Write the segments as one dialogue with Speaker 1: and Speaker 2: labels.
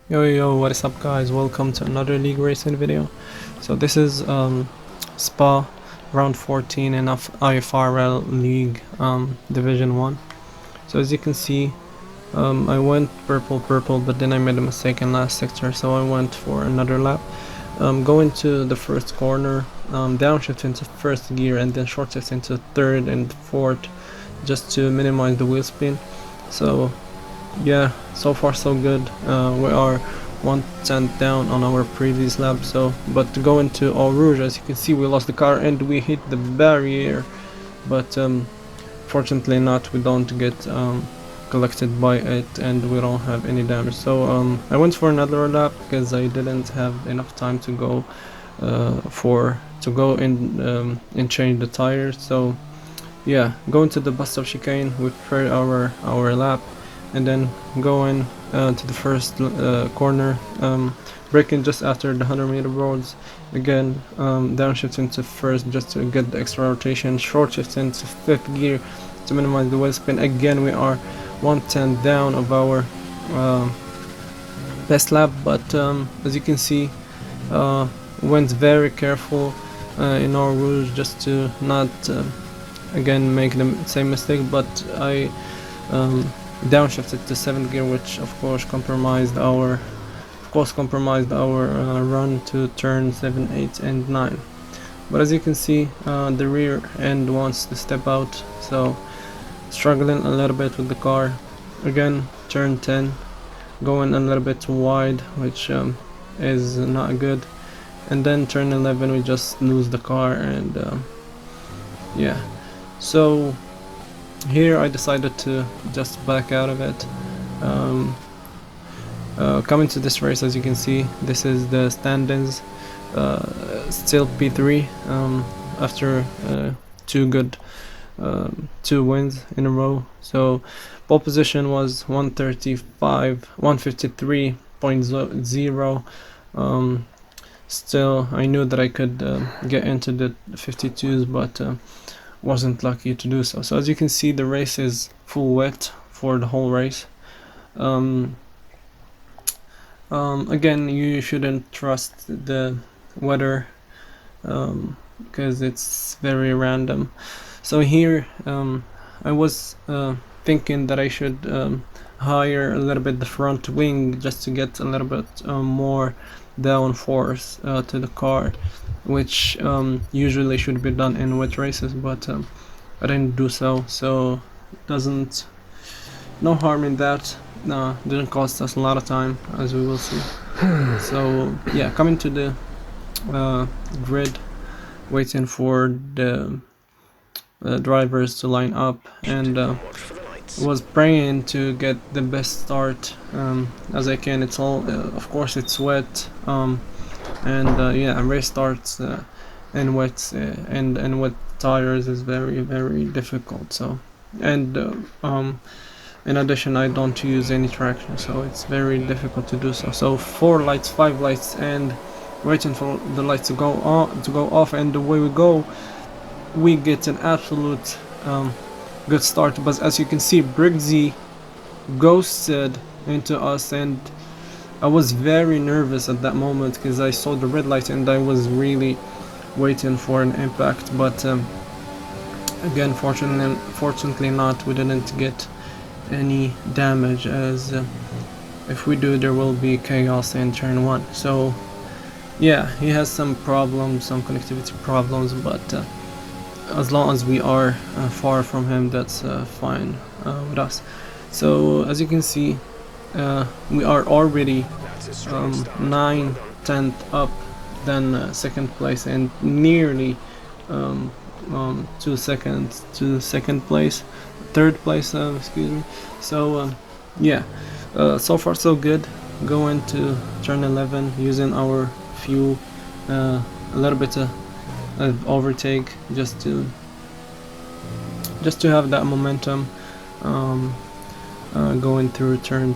Speaker 1: Yo, what is up guys? Welcome to another league racing video. So this is Spa round 14 in IFRL League Division 1. So as you can see, I went purple, but then I made a mistake in last sector, so I went for another lap. Going to the first corner, downshift into first gear and then short shift into third and fourth, just to minimize the wheel spin. So yeah, so far so good. We are 1 tenth down on our previous lap, but to go into Eau Rouge, as you can see, we lost the car and we hit the barrier, but fortunately not, we don't get collected by it and we don't have any damage. So I went for another lap because I didn't have enough time to go and change the tires. So yeah, going to the bus stop chicane, we prepared our lap and then going to the first corner, braking just after the 100-meter roads. Again, downshift into first just to get the extra rotation, short shift into fifth gear to minimize the wheel spin. Again, we are 1/10 down of our best lap, but as you can see, went very careful in Eau Rouge just to not again make the same mistake, but I downshifted to 7th gear, which of course compromised our run to turn 7, 8 and 9. But as you can see, the rear end wants to step out, so struggling a little bit with the car. Again, turn 10, going a little bit wide, which is not good, and then turn 11 we just lose the car, and yeah, so here I decided to just back out of it. Coming to this race, as you can see, this is the standings. Still P3 after two wins in a row. So pole position was 153.0. Still, I knew that I could get into the 52s, but wasn't lucky to do so. So as you can see, the race is full wet for the whole race. Again, you shouldn't trust the weather because it's very random. So here I was thinking that I should higher a little bit the front wing just to get a little bit more downforce to the car, which usually should be done in wet races, but I didn't do so, so doesn't no harm in that. Didn't cost us a lot of time, as we will see. So yeah, coming to the grid, waiting for the drivers to line up, and was praying to get the best start as I can. It's all of course it's wet, and yeah, race starts in wet and wet tires is very difficult. So, and in addition, I don't use any traction, so it's very difficult to do so. So 4 lights, 5 lights, and waiting for the lights to go off, and the way we go, we get an absolute good start. But as you can see, Briggsy ghosted into us, and I was very nervous at that moment because I saw the red light and I was really waiting for an impact. But again, fortunately not, we didn't get any damage, as if we do, there will be chaos in turn 1. So yeah, he has some problems, some connectivity problems, but as long as we are far from him, that's fine with us. So as you can see, we are already 9/10 up than second place, and nearly 2 seconds to second place, third place, excuse me. So yeah, so far so good. Going to turn 11 using our fuel, a little bit of overtake just to have that momentum going through turn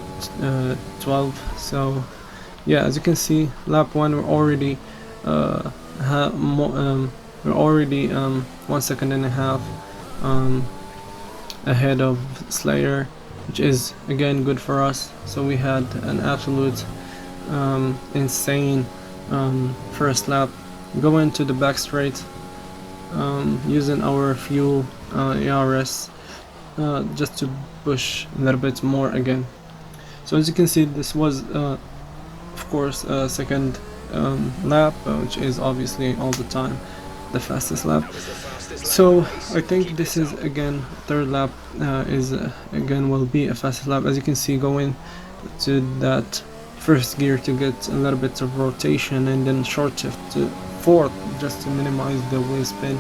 Speaker 1: 12. So yeah, as you can see, lap 1 we're already we're already 1.5 seconds ahead of Slayer, which is again good for us. So we had an absolute insane first lap, going to the back straight, using our fuel ERS just to push a little bit more again. So as you can see, this was of course second lap, which is obviously all the time the fastest lap. So I think this is again third lap is again will be a fastest lap, as you can see, going to that first gear to get a little bit of rotation, and then short shift to fourth just to minimize the wheel spin,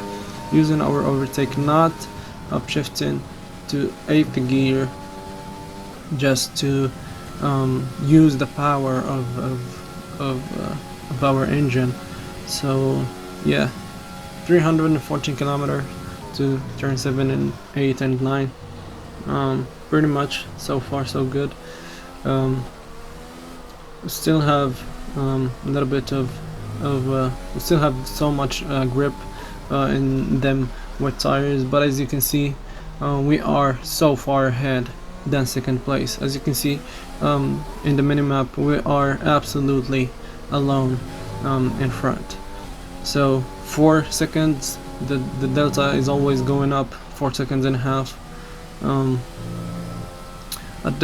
Speaker 1: using our overtake, not upshifting to eighth gear just to use the power of our engine. So yeah, 314 kilometer to turn 7 and 8 and 9. Pretty much so far so good. We still have a little bit of we still have so much grip in them wet tires, but as you can see, we are so far ahead than second place. As you can see in the minimap, we are absolutely alone in front. So 4 seconds, the delta is always going up, 4 seconds and a half. At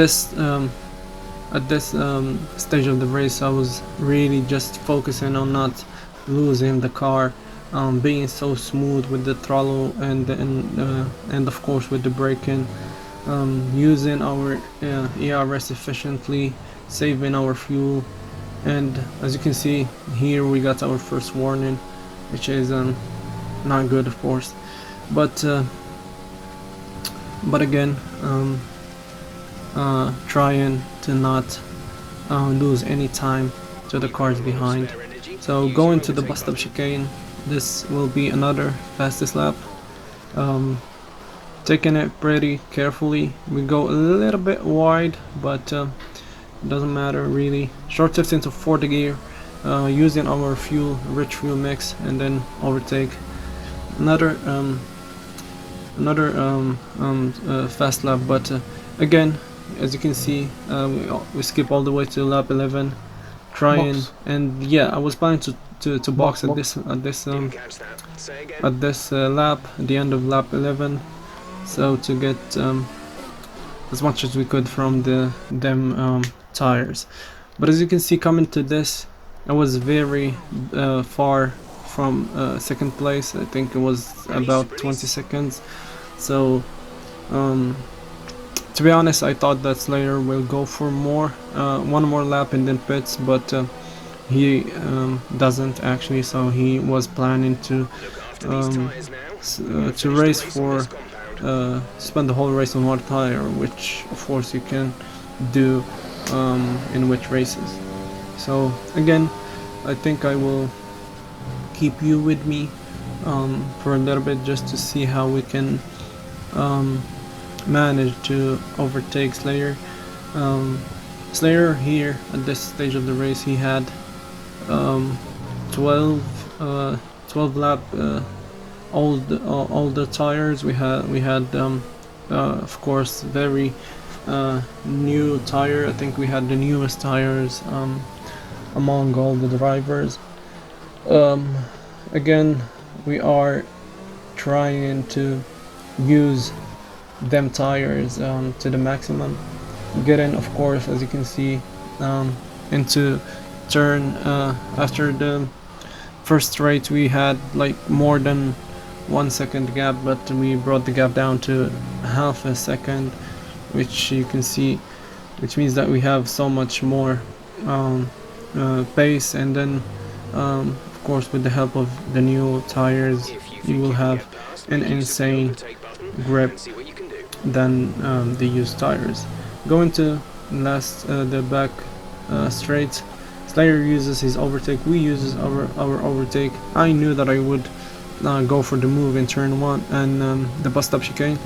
Speaker 1: this stage of the race, I was really just focusing on not losing the car, being so smooth with the throttle and of course with the braking, using our ERS efficiently, saving our fuel. And as you can see here, we got our first warning, which is not good, of course, but again, trying to not lose any time to the cars behind. So going to the bus stop chicane, this will be another fastest lap. Taking it pretty carefully. We go a little bit wide, but doesn't matter really. Short shift into fourth gear, using our rich fuel mix, and then overtake. Another fast lap, but again, as you can see, we skip all the way to lap 11, trying box. And yeah, I was planning to box at this lap, at the end of lap 11, so to get as much as we could from them tires. But as you can see, coming to this, I was very far from second place. I think it was about 20 seconds. So to be honest, I thought that Slayer will go for one more lap in the pits, but he doesn't actually. So he was planning to race for spend the whole race on one tire, which of course you can do in which races. So again, I think I will keep you with me for a little bit, just to see how we can manage to overtake Slayer. Slayer here at this stage of the race, he had 12 lap older tires. We had of course very new tire. I think we had the newest tires among all the drivers. Again, we are trying to use them tires to the maximum, getting, of course, as you can see, into turn after the first straight we had like more than 1 second gap, but we brought the gap down to half a second, which you can see, which means that we have so much more pace. And then of course, with the help of the new tires, you will have an insane grip than the used tires. Going to the back straight, Slayer uses his overtake, we uses our overtake. I knew that I would go for the move in turn 1 and the bus stop chicane.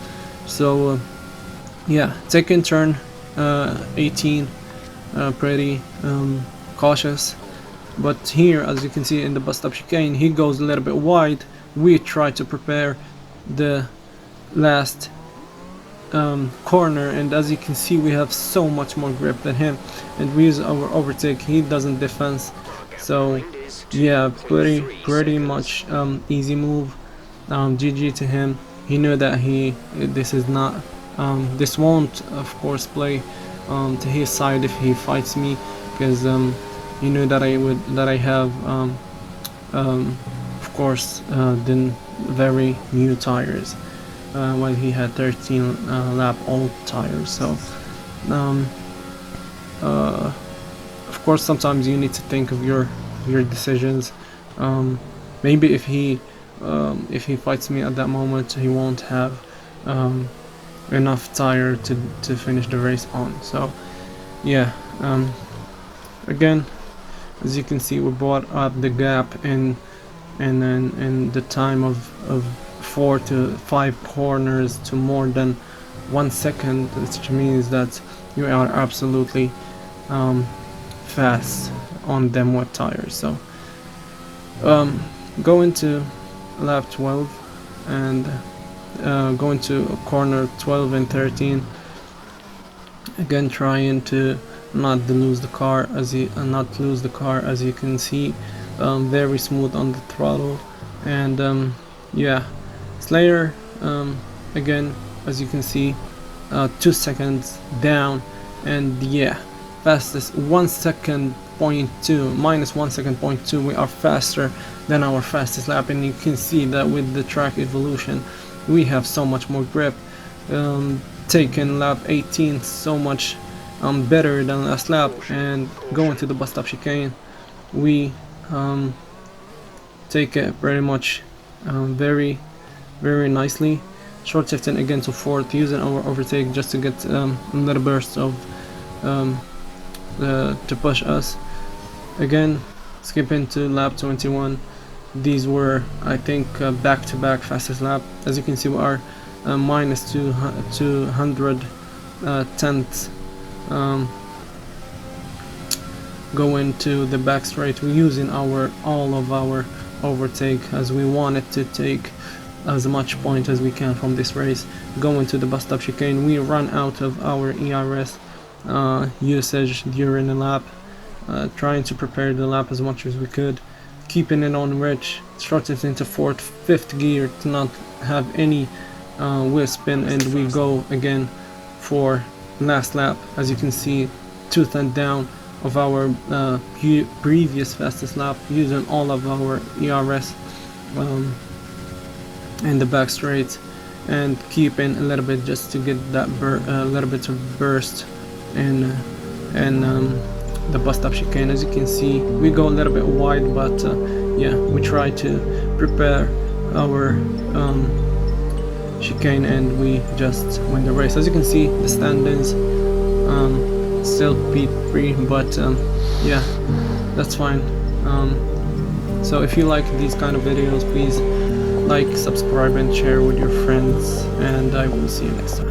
Speaker 1: So yeah, taking turn 18 pretty cautious, but here, as you can see in the bus stop chicane, he goes a little bit wide. We try to prepare the last corner, and as you can see we have so much more grip than him, and we use our overtake. He doesn't defense, so yeah, pretty much easy move. GG to him. He knew that this is not this won't of course play to his side if he fights me, because he knew that I have of course the very new tires, while he had 13 lap old tires. So of course sometimes you need to think of your decisions. Maybe if he fights me at that moment, he won't have enough tire to finish the race on. So yeah, again, as you can see, we brought up the gap in the time of 4 to 5 corners to more than 1 second, which means that you are absolutely fast on them wet tires. So go into lap 12 and go into corner 12 and 13, again trying to not lose the car as you can see. Very smooth on the throttle, and yeah, Slayer again, as you can see, 2 seconds down, and yeah, fastest 1 second point 2, minus 1 second point 2. We are faster than our fastest lap, and you can see that with the track evolution we have so much more grip. Taking lap 18 so much better than last lap, and going to the bus stop chicane we take it pretty much very nicely, short shifting again to fourth, using our overtake just to get a little burst of to push us. Again, skipping to lap 21. These were, I think, back-to-back fastest lap. As you can see, we are minus 200 tenths going to the back straight. We're using all of our overtake, as we wanted to take as much point as we can from this race. Going to the bus stop chicane, we run out of our ERS usage during the lap, trying to prepare the lap as much as we could, keeping it on rich, shorted into fourth, fifth gear to not have any wheel spin, and we go again for last lap. As you can see, tooth and down of our previous fastest lap, using all of our ERS in the back straight, and keeping a little bit just to get that little bit of burst in the bus stop chicane. As you can see, we go a little bit wide, but yeah, we try to prepare our chicane, and we just win the race. As you can see, the standings still P3, but yeah, that's fine. So if you like these kind of videos, please like, subscribe, and share with your friends, and I will see you next time.